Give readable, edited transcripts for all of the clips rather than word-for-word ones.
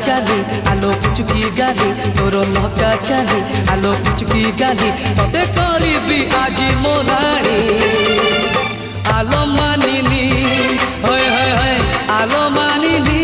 चाली आलो पुचुकी गाली तोर लहका चाली आलो पुचुकी गाली तते करीबी आजी मोराणी आलो मानिनी होय होय होय आलो मानिनी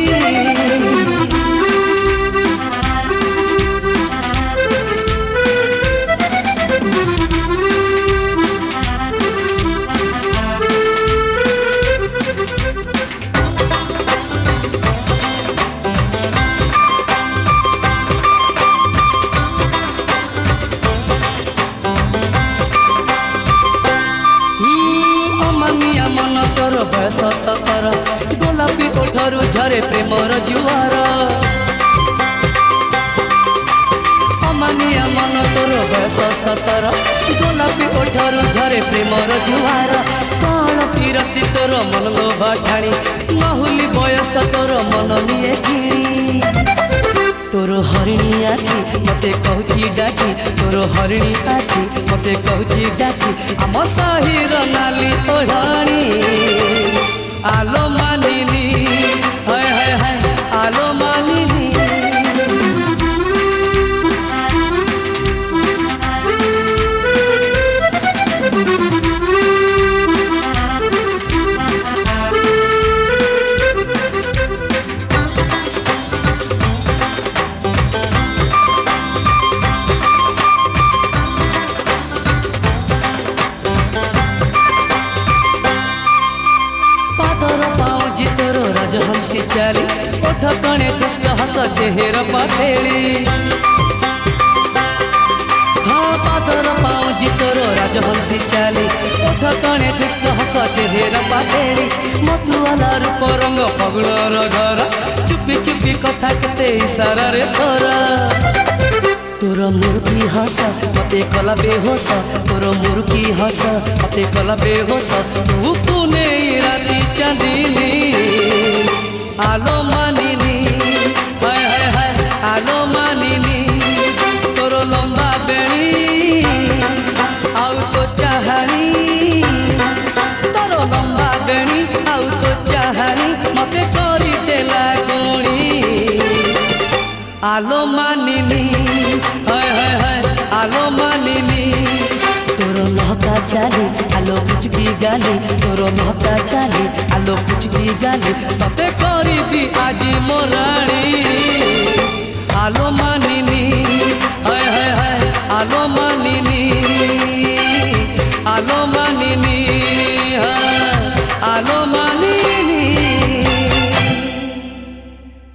बयस सतर गोलापी ओठरू झरे प्रेमर जुआर अमानिया मन तोर बयस सतर गोलापी ओठरू झरे प्रेमर जुआर कौन पीरती तोर मन भाठाणी माहुली बयस तोर मन निये किणी तोर हरिणी आखि मते कहूची डाकी तोर हरिणी आखि मते कहूची डाकी आम साहिर नाली ओढ़ाणी आलो मानिनी हाय हाय हाय आलो मानिनी राजहंसी चाली ओठ कणे दुष्ट हस चेहर पटेली हाँ पादर पाँजी तोर राजहंसी चाली ओठ कणे दुष्ट हस चेहर पटेली मतुआला रूप रंग पगुलर घर चुपी चुपी कथा केते इशारा रे तोरा तोर मुर्गी हस मते कला बेहोस तोर मुर्गी हस मते कला बेहोस तू पुने राती चांदनी आलो मानिनी हाय हाय हाय आलो मानिनी तोर लंबा बेणी आउ तो चाहानी तोर लंबा बेणी आउ तो चाहानी मते करी देला गोणी आलो मानिनी हाय हाय हाय आलो मानिनी तोर लहका चाली आलो पुचुकी गाली तोर लहका चाली आलो पुचुकी गाली तते करीबी आजी मोराणी।